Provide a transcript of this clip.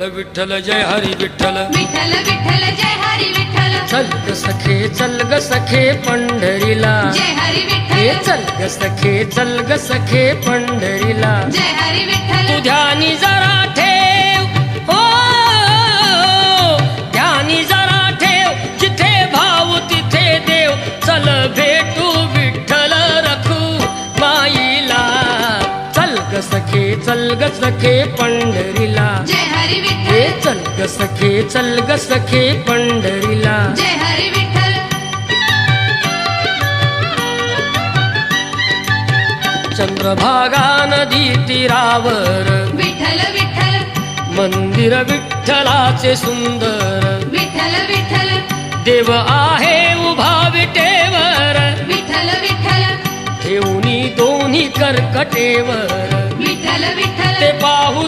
विठ्ठल जय हरी विठ्ठल विठ्ठल विठ्ठल जय हरी विठ्ठल चल ग सखे पंढरीला जय हरी हे विठ्ठल चल ग सखे पंढरीला जय हरी विठ्ठल तू ध्यानी जरा ठेव हो ध्यानी जरा ठेव जिथे भाव तिथे देव चल भेटू विठ्ठल रखू माईला चल ग सखे पंढरीला जय हरी हे विठ्ठल चल ग सखे पंढरीला जय हरी विठ्ठल चंद्रभागा नदी तीरावर विठ्ठल विठ्ठल मंदिर विठ्ठलाचे सुंदर विठ्ठल विठ्ठल देव आहे उभा विटेवर विठ्ठल विठ्ठल ठेवणी दोन्ही कर्कटेवर विठ्ठल विठ्ठल ते पाहू